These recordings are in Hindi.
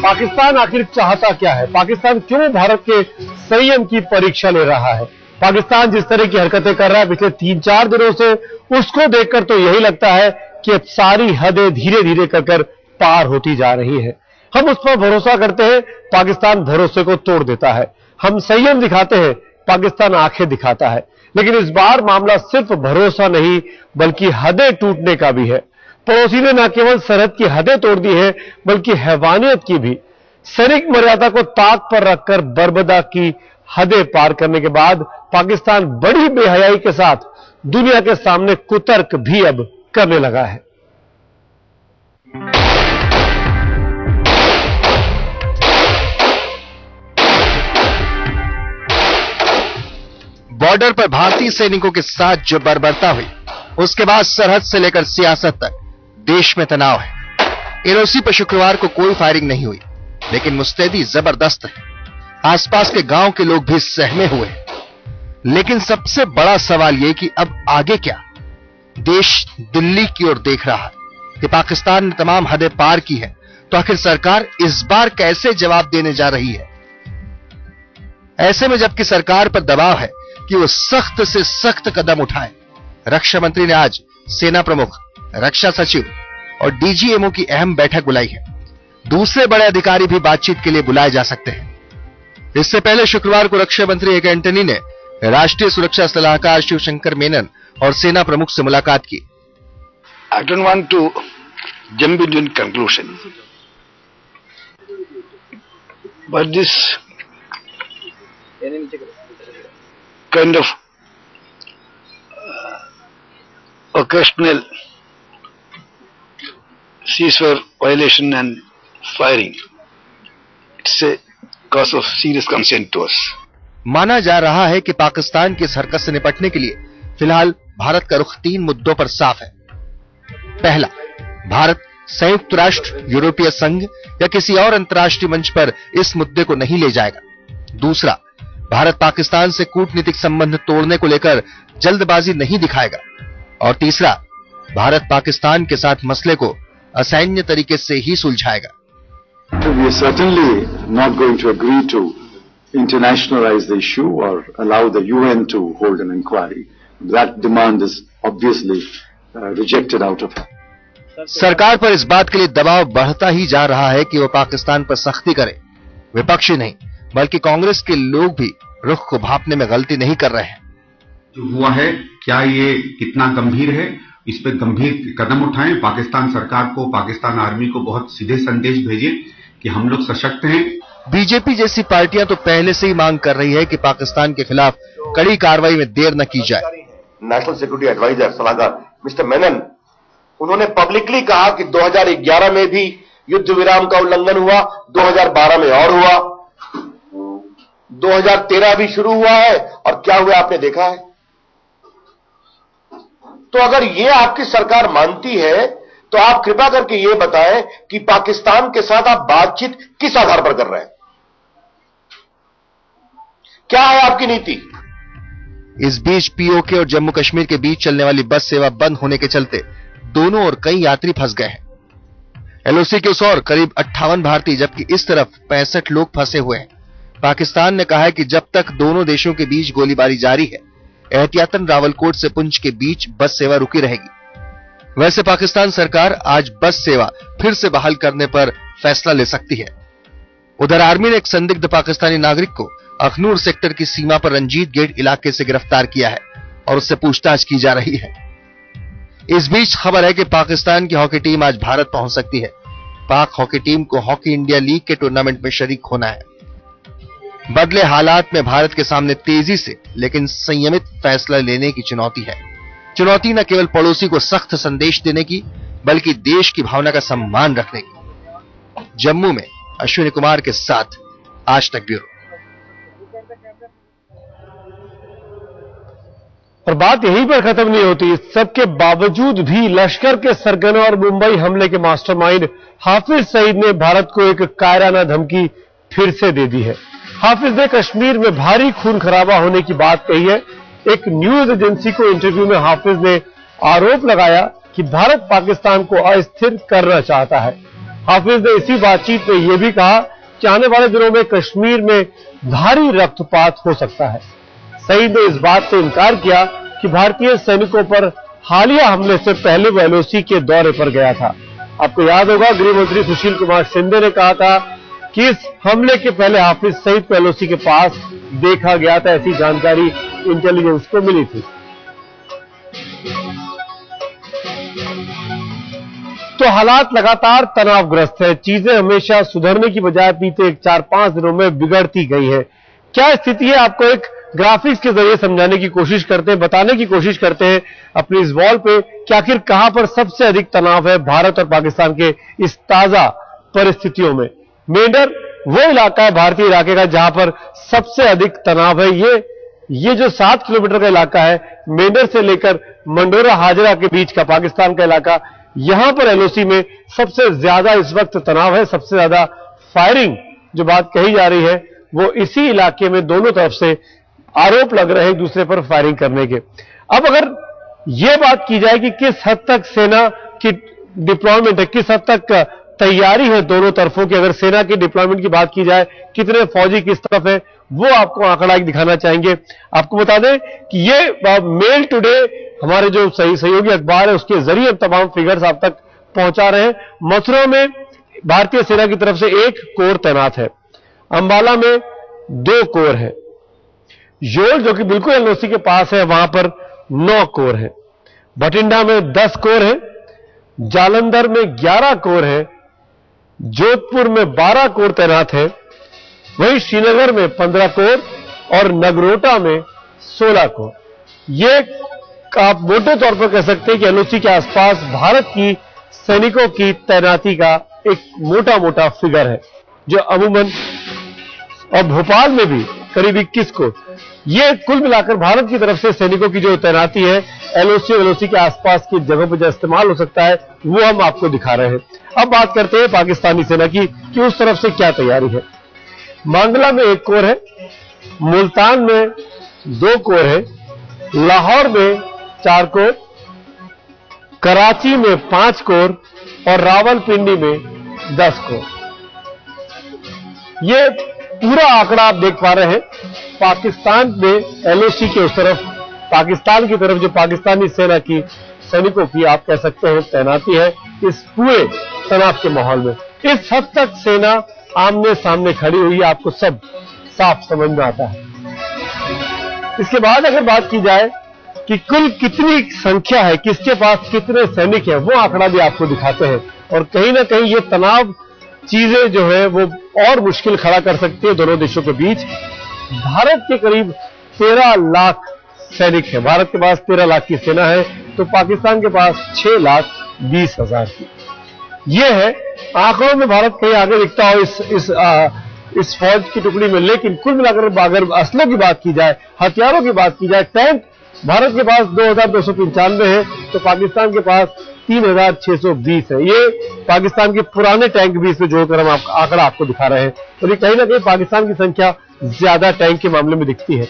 पाकिस्तान आखिर चाहता क्या है? पाकिस्तान क्यों भारत के संयम की परीक्षा ले रहा है? पाकिस्तान जिस तरह की हरकतें कर रहा है पिछले 3-4 दिनों से, उसको देखकर तो यही लगता है कि अब सारी हदें धीरे धीरे कर पार होती जा रही है। हम उस पर भरोसा करते हैं, पाकिस्तान भरोसे को तोड़ देता है। हम संयम दिखाते हैं, पाकिस्तान आंखें दिखाता है। लेकिन इस बार मामला सिर्फ भरोसा नहीं बल्कि हदें टूटने का भी है। पड़ोसी ने न केवल सरहद की हदें तोड़ दी है बल्कि हैवानियत की भी। सैनिक मर्यादा को ताक पर रखकर बर्बदा की हदें पार करने के बाद पाकिस्तान बड़ी बेहयाई के साथ दुनिया के सामने कुतर्क भी अब करने लगा है। बॉर्डर पर भारतीय सैनिकों के साथ जो बर्बरता हुई, उसके बाद सरहद से लेकर सियासत तक देश में तनाव है। एलओसी पर शुक्रवार को कोई फायरिंग नहीं हुई, लेकिन मुस्तैदी जबरदस्त है। आसपास के गांव के लोग भी सहमे हुए हैं। लेकिन सबसे बड़ा सवाल यह कि अब आगे क्या? देश दिल्ली की ओर देख रहा है कि पाकिस्तान ने तमाम हदें पार की है, तो आखिर सरकार इस बार कैसे जवाब देने जा रही है? ऐसे में जबकि सरकार पर दबाव है कि वो सख्त से सख्त कदम उठाए, रक्षा मंत्री ने आज सेना प्रमुख, रक्षा सचिव और डीजीएमओ की अहम बैठक बुलाई है। दूसरे बड़े अधिकारी भी बातचीत के लिए बुलाए जा सकते हैं। इससे पहले शुक्रवार को रक्षा मंत्री ए के एंटनी ने राष्ट्रीय सुरक्षा सलाहकार शिवशंकर मेनन और सेना प्रमुख से मुलाकात की। I don't want to jump into a conclusion, but this kind of occasional ceasefire violation and firing, it's a cause of serious concern to us. माना जा रहा है कि पाकिस्तान की इस हरकत से निपटने के लिए फिलहाल भारत का रुख 3 मुद्दों पर साफ है। पहला, भारत संयुक्त राष्ट्र, यूरोपीय संघ या किसी और अंतर्राष्ट्रीय मंच पर इस मुद्दे को नहीं ले जाएगा। दूसरा, भारत पाकिस्तान से कूटनीतिक संबंध तोड़ने को लेकर जल्दबाजी नहीं दिखाएगा। और तीसरा, भारत पाकिस्तान के साथ मसले को असैन्य तरीके से ही सुलझाएगा। We are certainly not going to agree to internationalize the issue or allow the UN to hold an inquiry. That demand is obviously rejected out of it. सरकार पर इस बात के लिए दबाव बढ़ता ही जा रहा है कि वो पाकिस्तान पर सख्ती करे। विपक्षी नहीं बल्कि कांग्रेस के लोग भी रुख को भांपने में गलती नहीं कर रहे हैं। जो हुआ है, क्या ये कितना गंभीर है, इस पे गंभीर कदम उठाएं। पाकिस्तान सरकार को, पाकिस्तान आर्मी को बहुत सीधे संदेश भेजें कि हम लोग सशक्त हैं। बीजेपी जैसी पार्टियां तो पहले से ही मांग कर रही है कि पाकिस्तान के खिलाफ कड़ी कार्रवाई में देर न की जाए। नेशनल सिक्योरिटी एडवाइजर सलाहकार मिस्टर मेनन, उन्होंने पब्लिकली कहा कि 2011 में भी युद्ध विराम का उल्लंघन हुआ, 2012 में और हुआ, 2013 भी शुरू हुआ है और क्या हुआ आपने देखा है। तो अगर ये आपकी सरकार मानती है तो आप कृपया करके ये बताएं कि पाकिस्तान के साथ आप बातचीत किस आधार पर कर रहे हैं, क्या है आपकी नीति। इस बीच पीओके और जम्मू कश्मीर के बीच चलने वाली बस सेवा बंद होने के चलते दोनों ओर कई यात्री फंस गए हैं। एलओसी के उस ओर करीब 58 भारतीय जबकि इस तरफ 65 लोग फंसे हुए हैं। पाकिस्तान ने कहा है कि जब तक दोनों देशों के बीच गोलीबारी जारी है, एहतियातन रावलकोट से पुंछ के बीच बस सेवा रुकी रहेगी। वैसे पाकिस्तान सरकार आज बस सेवा फिर से बहाल करने पर फैसला ले सकती है। उधर आर्मी ने एक संदिग्ध पाकिस्तानी नागरिक को अखनूर सेक्टर की सीमा पर रंजीत गेट इलाके से गिरफ्तार किया है और उससे पूछताछ की जा रही है। इस बीच खबर है कि पाकिस्तान की हॉकी टीम आज भारत पहुंच सकती है। पाक हॉकी टीम को हॉकी इंडिया लीग के टूर्नामेंट में शरीक होना है। बदले हालात में भारत के सामने तेजी से लेकिन संयमित फैसला लेने की चुनौती है। चुनौती न केवल पड़ोसी को सख्त संदेश देने की बल्कि देश की भावना का सम्मान रखने की। जम्मू में अश्विनी कुमार के साथ आज तक ब्यूरो। और बात यहीं पर खत्म नहीं होती। इस सबके बावजूद भी लश्कर के सरगना और मुंबई हमले के मास्टरमाइंड हाफिज सईद ने भारत को एक कायराना धमकी फिर से दे दी है। हाफिज ने कश्मीर में भारी खून खराबा होने की बात कही है। एक न्यूज एजेंसी को इंटरव्यू में हाफिज ने आरोप लगाया कि भारत पाकिस्तान को अस्थिर करना चाहता है। हाफिज ने इसी बातचीत में यह भी कहा कि आने वाले दिनों में कश्मीर में भारी रक्तपात हो सकता है। सईद ने इस बात से इनकार किया कि भारतीय सैनिकों पर हालिया हमले से पहले वो एलओसी के दौरे पर गया था। आपको याद होगा, गृह मंत्री सुशील कुमार शिंदे ने कहा था कि इस हमले के पहले हाफिज सईद को एलओसी के पास देखा गया था, ऐसी जानकारी इंटेलिजेंस को मिली थी। तो हालात लगातार तनावग्रस्त है, चीजें हमेशा सुधरने की बजाय बीते 4-5 दिनों में बिगड़ती गई है। क्या स्थिति है, आपको एक ग्राफिक्स के जरिए समझाने की कोशिश करते हैं, बताने की कोशिश करते हैं अपनी इस वॉल पे कि आखिर कहां पर सबसे अधिक तनाव है भारत और पाकिस्तान के इस ताजा परिस्थितियों में। मेंढर वो इलाका है भारतीय इलाके का जहां पर सबसे अधिक तनाव है। ये जो 7 किलोमीटर का इलाका है, मेंढर से लेकर मंडोरा हाजरा के बीच का पाकिस्तान का इलाका, यहां पर एलओसी में सबसे ज्यादा इस वक्त तनाव है। सबसे ज्यादा फायरिंग जो बात कही जा रही है वो इसी इलाके में दोनों तरफ से आरोप लग रहे हैं एक दूसरे पर फायरिंग करने के। अब अगर यह बात की जाए कि किस हद तक सेना की डिप्लॉयमेंट है, किस हद तक तैयारी है दोनों तरफों की, अगर सेना की डिप्लॉयमेंट की बात की जाए, कितने फौजी किस तरफ है, वो आपको आंकड़ा एक दिखाना चाहेंगे। आपको बता दें कि ये मेल टुडे हमारे जो सहयोगी अखबार है उसके जरिए तमाम फिगर्स आप तक पहुंचा रहे हैं। मथुरा में भारतीय सेना की तरफ से 1 कोर तैनात है, अंबाला में 2 कोर है, योल जो कि बिल्कुल एलओसी के पास है वहां पर 9 कोर है, बठिंडा में 10 कोर है, जालंधर में 11 कोर है, जोधपुर में 12 कोर तैनात है, वहीं श्रीनगर में 15 कोर और नगरोटा में 16 कोर। ये आप मोटे तौर पर कह सकते हैं कि एलओसी के आसपास भारत की सैनिकों की तैनाती का एक मोटा फिगर है, जो अमूमन और भोपाल में भी करीब 21 कोर। ये कुल मिलाकर भारत की तरफ से सैनिकों की जो तैनाती है एलओसी के आसपास की जगहों पर जो इस्तेमाल हो सकता है वो हम आपको दिखा रहे हैं। अब बात करते हैं पाकिस्तानी सेना की कि उस तरफ से क्या तैयारी है। मांगला में 1 कोर है, मुल्तान में 2 कोर है, लाहौर में 4 कोर, कराची में 5 कोर और रावलपिंडी में 10 कोर। ये पूरा आंकड़ा आप देख पा रहे हैं। पाकिस्तान में एलओसी के उस तरफ, पाकिस्तान की तरफ जो पाकिस्तानी सेना की सैनिकों की आप कह सकते हैं तैनाती है इस पूरे तनाव के माहौल में। इस हद तक सेना आमने सामने खड़ी हुई है, आपको सब साफ समझ में आता है। इसके बाद अगर बात की जाए कि कुल कितनी संख्या है, किसके पास कितने सैनिक हैं, वो आंकड़ा भी आपको दिखाते हैं। और कहीं ना कहीं ये तनाव चीजें जो है वो और मुश्किल खड़ा कर सकती है दोनों देशों के बीच। भारत के करीब 13 लाख सैनिक है, भारत के पास 13 लाख की सेना है, तो पाकिस्तान के पास 6,20,000 की। ये है आंकड़ों में भारत कहीं आगे दिखता हो इस फौज की टुकड़ी में, लेकिन कुल मिलाकर अगर असलों की बात की जाए, हथियारों की बात की जाए, टैंक भारत के पास 2,295 है तो पाकिस्तान के पास 3,620 है। ये पाकिस्तान के पुराने टैंक भी इसमें जोड़कर हम आंकड़ा आपको दिखा रहे हैं। तो ये कहीं ना कहीं पाकिस्तान की संख्या ज्यादा टैंक के मामले में दिखती है।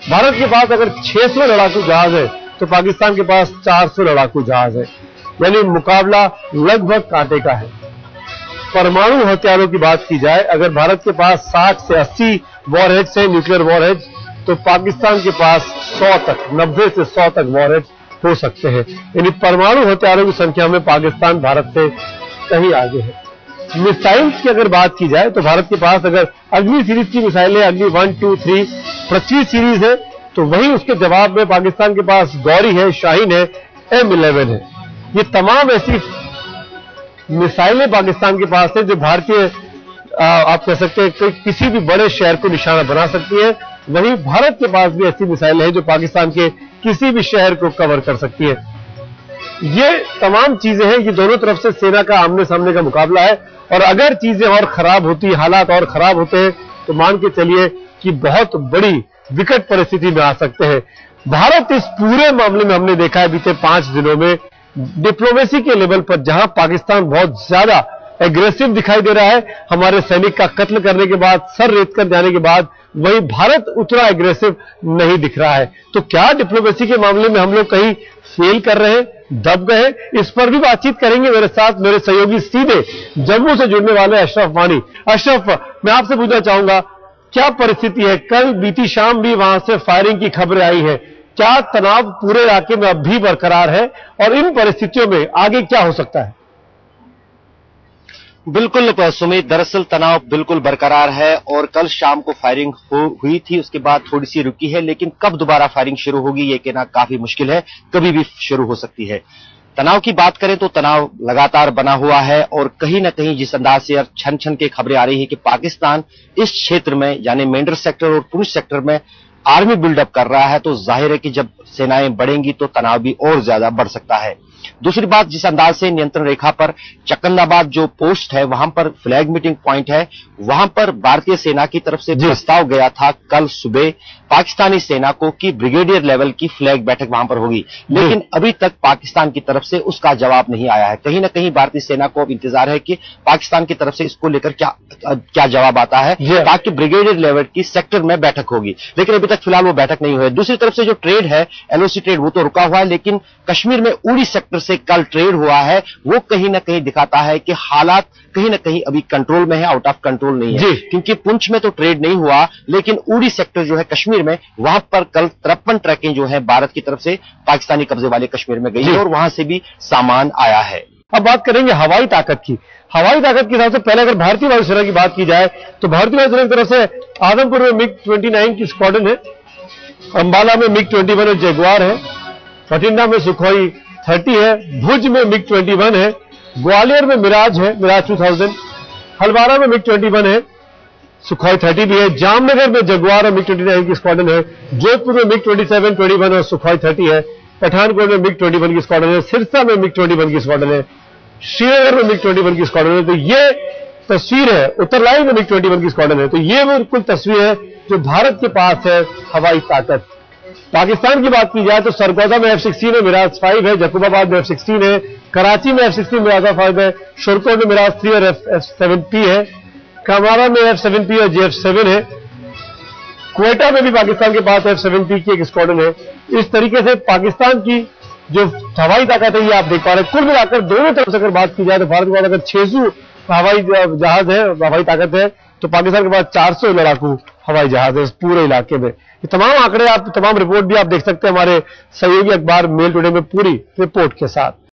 भारत के पास अगर 600 लड़ाकू जहाज है तो पाकिस्तान के पास 400 लड़ाकू जहाज है, यानी मुकाबला लगभग कांटे का है। परमाणु हथियारों की बात की जाए, अगर भारत के पास 60 से 80 वॉरहेड्स है, न्यूक्लियर वॉरहेड्स, तो पाकिस्तान के पास 100 तक, 90 से 100 तक वॉरहेड्स हो सकते हैं। यानी परमाणु हथियारों की संख्या में पाकिस्तान भारत से कहीं आगे है। मिसाइल्स की अगर बात की जाए तो भारत के पास अगर अग्नि सीरीज की मिसाइलें, अग्नि 1, 2, 3, पृथ्वी सीरीज है, तो वही उसके जवाब में पाकिस्तान के पास गौरी है, शाहीन है, M11 है। ये तमाम ऐसी मिसाइलें पाकिस्तान के पास है जो भारतीय आप कह सकते हैं कि किसी भी बड़े शहर को निशाना बना सकती है। वहीं भारत के पास भी ऐसी मिसाइलें हैं जो पाकिस्तान के किसी भी शहर को कवर कर सकती है। ये तमाम चीजें हैं, ये दोनों तरफ से सेना का आमने सामने का मुकाबला है। और अगर चीजें और खराब होती, हालात और खराब होते हैं, तो मान के चलिए कि बहुत बड़ी विकट परिस्थिति में आ सकते हैं। भारत इस पूरे मामले में हमने देखा है बीते 5 दिनों में डिप्लोमेसी के लेवल पर, जहां पाकिस्तान बहुत ज्यादा एग्रेसिव दिखाई दे रहा है। हमारे सैनिक का कत्ल करने के बाद, सर रेत कर जाने के बाद वही भारत उतना एग्रेसिव नहीं दिख रहा है। तो क्या डिप्लोमेसी के मामले में हम लोग कहीं फेल कर रहे हैं, दब गए? इस पर भी बातचीत करेंगे। मेरे साथ मेरे सहयोगी सीधे जम्मू से जुड़ने वाले अशरफ वानी। अशरफ, मैं आपसे पूछना चाहूंगा, क्या परिस्थिति है? कल बीती शाम भी वहां से फायरिंग की खबरें आई है। क्या तनाव पूरे इलाके में अब भी बरकरार है और इन परिस्थितियों में आगे क्या हो सकता है? बिल्कुल सुमित, दरअसल तनाव बिल्कुल बरकरार है और कल शाम को फायरिंग हुई थी, उसके बाद थोड़ी सी रुकी है, लेकिन कब दोबारा फायरिंग शुरू होगी ये कहना काफी मुश्किल है, कभी भी शुरू हो सकती है। तनाव की बात करें तो तनाव लगातार बना हुआ है और कहीं ना कहीं जिस अंदाज से छन छन के खबरें आ रही है कि पाकिस्तान इस क्षेत्र में यानी मेंढर सेक्टर और पुंछ सेक्टर में आर्मी बिल्डअप कर रहा है, तो जाहिर है कि जब सेनाएं बढ़ेंगी तो तनाव भी और ज्यादा बढ़ सकता है। दूसरी बात, जिस अंदाज से नियंत्रण रेखा पर चकंदाबाद जो पोस्ट है, वहां पर फ्लैग मीटिंग पॉइंट है, वहां पर भारतीय सेना की तरफ से प्रस्ताव गया था कल सुबह पाकिस्तानी सेना को कि ब्रिगेडियर लेवल की फ्लैग बैठक वहां पर होगी, लेकिन अभी तक पाकिस्तान की तरफ से उसका जवाब नहीं आया है। कहीं ना कहीं भारतीय सेना को अब इंतजार है कि पाकिस्तान की तरफ से इसको लेकर क्या जवाब आता है, ताकि ब्रिगेडियर लेवल की सेक्टर में बैठक होगी, लेकिन अभी तक फिलहाल वो बैठक नहीं हुई है। दूसरी तरफ से जो ट्रेड है, एलओसी ट्रेड, वो तो रुका हुआ है, लेकिन कश्मीर में उड़ी सेक्टर से कल ट्रेड हुआ है, वो कहीं ना कहीं दिखाता है कि हालात कहीं ना कहीं अभी कंट्रोल में है, आउट ऑफ कंट्रोल नहीं है। क्योंकि पुंछ में तो ट्रेड नहीं हुआ, लेकिन उड़ी सेक्टर जो है कश्मीर में, वहां पर कल 53 ट्रकें जो है भारत की तरफ से पाकिस्तानी कब्जे वाले कश्मीर में गई है और वहां से भी सामान आया है। अब बात करेंगे हवाई ताकत की। हवाई ताकत के हिसाब से पहले अगर भारतीय वायुसेना की बात की जाए तो भारतीय वायुसेना की तरफ से आदमपुर में मिग-29 की स्क्वाड्रन है, अंबाला में मिग-21 और जगुआर है, बठिंडा में सुखोई 30 है, भुज में मिग-21 है, ग्वालियर में मिराज है, मिराज 2000, हलवारा में मिग-21 है, सुखोई 30 भी है, जामनगर में जगुआर और मिग-29 की स्क्वाड्रन है, जोधपुर में मिग-27, 21 और सुखोई 30 है, पठानकोट में मिग-21 की स्क्वाड्रन है, सिरसा में मिग-21 की स्क्वाड्रन है, श्रीनगर में मिग-21 की स्क्वाड्रन है। तो ये तस्वीर है, उत्तरलाई में मिग-21 की स्क्वाड्रन है। तो ये वो कुल तस्वीर है जो भारत के पास है हवाई ताकत। पाकिस्तान की बात की जाए तो सरगोजा में F-16 है, मिराज 5 है, जकूबाबाद में F-16 है, कराची में F-16 मिराज 5 है, शुरकोट में मिराज 3 और F-7P है, कामारा में F-7P और JF-7 है, क्वेटा में भी पाकिस्तान के पास F-7P की एक स्क्वाड्रन है। इस तरीके से पाकिस्तान की जो हवाई ताकत है ये आप देख पा रहे हैं। कुल मिलाकर दोनों तरफ से अगर बात की जाए तो भारत के पास अगर 600 हवाई जहाज है, हवाई ताकत है, तो पाकिस्तान के पास 400 लड़ाकू हवाई जहाज है इस पूरे इलाके में। ये तमाम आंकड़े, आप तमाम रिपोर्ट भी आप देख सकते हैं हमारे सहयोगी अखबार मेल टुडे में पूरी रिपोर्ट के साथ।